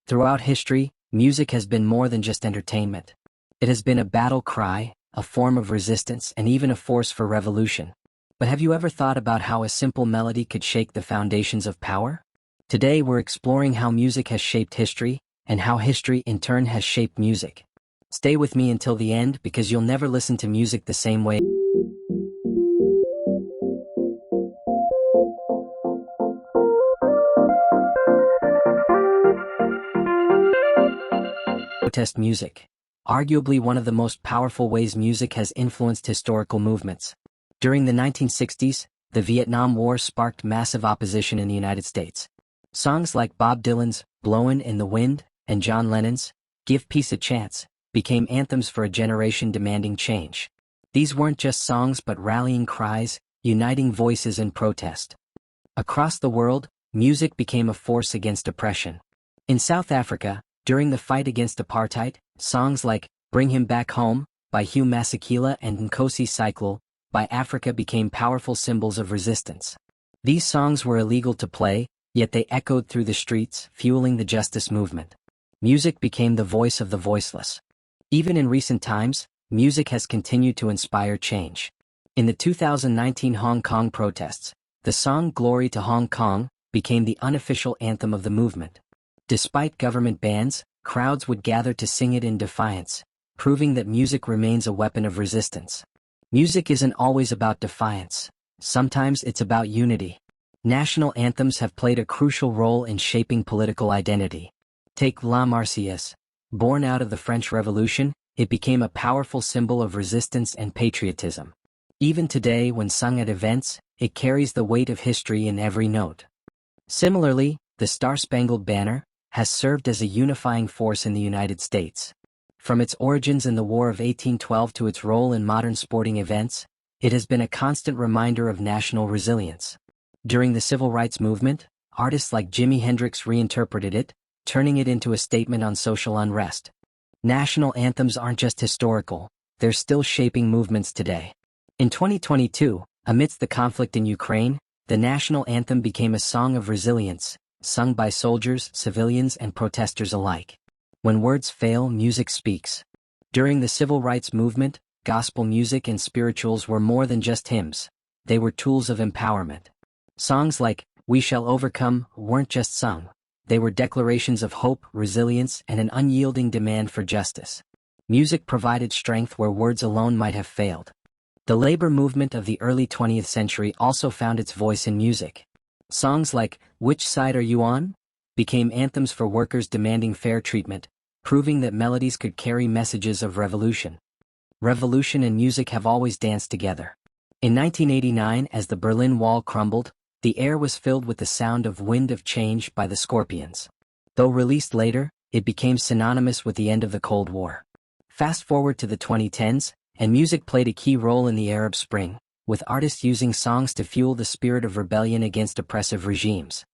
Throughout history, music has been more than just entertainment. It has been a battle cry, a form of resistance, and even a force for revolution. But have you ever thought about how a simple melody could shake the foundations of power? Today we're exploring how music has shaped history, and how history in turn has shaped music. Stay with me until the end because you'll never listen to music the same way. Protest music. Arguably one of the most powerful ways music has influenced historical movements. During the 1960s, the Vietnam War sparked massive opposition in the United States. Songs like Bob Dylan's "Blowin' in the Wind" and John Lennon's "Give Peace a Chance" became anthems for a generation demanding change. These weren't just songs but rallying cries, uniting voices in protest. Across the world, music became a force against oppression. In South Africa, during the fight against apartheid, songs like "Bring Him Back Home" by Hugh Masekela and Nkosi Cyclone by Africa became powerful symbols of resistance. These songs were illegal to play, yet they echoed through the streets, fueling the justice movement. Music became the voice of the voiceless. Even in recent times, music has continued to inspire change. In the 2019 Hong Kong protests, the song "Glory to Hong Kong" became the unofficial anthem of the movement. Despite government bans, crowds would gather to sing it in defiance, proving that music remains a weapon of resistance. Music isn't always about defiance. Sometimes it's about unity. National anthems have played a crucial role in shaping political identity. Take La Marseillaise. Born out of the French Revolution, it became a powerful symbol of resistance and patriotism. Even today, when sung at events, it carries the weight of history in every note. Similarly, the Star-Spangled Banner has served as a unifying force in the United States. From its origins in the War of 1812 to its role in modern sporting events, it has been a constant reminder of national resilience. During the Civil Rights Movement, artists like Jimi Hendrix reinterpreted it, turning it into a statement on social unrest. National anthems aren't just historical, they're still shaping movements today. In 2022, amidst the conflict in Ukraine, the national anthem became a song of resilience, sung by soldiers, civilians, and protesters alike. When words fail, music speaks. During the Civil Rights Movement, gospel music and spirituals were more than just hymns. They were tools of empowerment. Songs like "We Shall Overcome" weren't just sung. They were declarations of hope, resilience, and an unyielding demand for justice. Music provided strength where words alone might have failed. The labor movement of the early 20th century also found its voice in music. Songs like "Which Side Are You On" became anthems for workers demanding fair treatment, proving that melodies could carry messages of revolution. Revolution and music have always danced together. In 1989, as the Berlin Wall crumbled, the air was filled with the sound of "Wind of Change" by the Scorpions. Though released later, it became synonymous with the end of the Cold War. Fast forward to the 2010s, and music played a key role in the Arab Spring, with artists using songs to fuel the spirit of rebellion against oppressive regimes.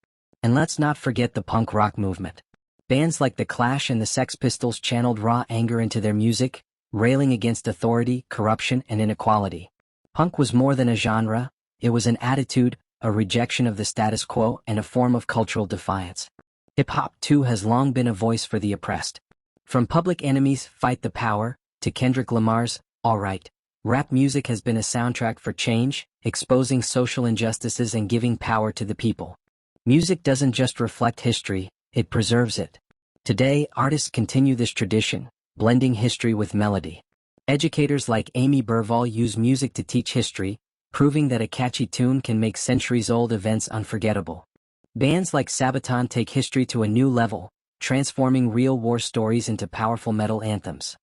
And let's not forget the punk rock movement. Bands like The Clash and the Sex Pistols channeled raw anger into their music, railing against authority, corruption, and inequality. Punk was more than a genre, it was an attitude, a rejection of the status quo, and a form of cultural defiance. Hip-hop, too, has long been a voice for the oppressed. From Public Enemy's "Fight the Power" to Kendrick Lamar's "All Right," rap music has been a soundtrack for change, exposing social injustices and giving power to the people. Music doesn't just reflect history, it preserves it. Today, artists continue this tradition, blending history with melody. Educators like Amy Burvall use music to teach history, proving that a catchy tune can make centuries-old events unforgettable. Bands like Sabaton take history to a new level, transforming real war stories into powerful metal anthems.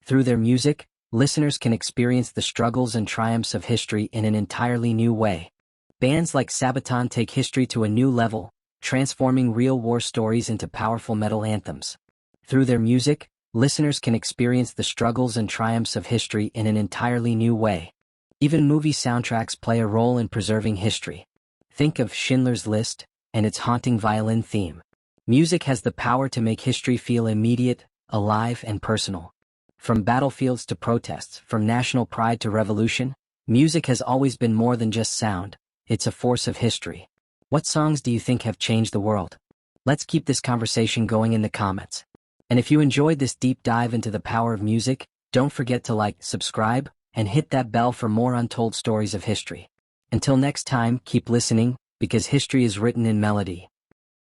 Through their music, listeners can experience the struggles and triumphs of history in an entirely new way. Bands like Sabaton take history to a new level, transforming real war stories into powerful metal anthems. Through their music, listeners can experience the struggles and triumphs of history in an entirely new way. Even movie soundtracks play a role in preserving history. Think of Schindler's List and its haunting violin theme. Music has the power to make history feel immediate, alive, and personal. From battlefields to protests, from national pride to revolution, music has always been more than just sound, it's a force of history. What songs do you think have changed the world? Let's keep this conversation going in the comments. And if you enjoyed this deep dive into the power of music, don't forget to like, subscribe, and hit that bell for more untold stories of history. Until next time, keep listening, because history is written in melody.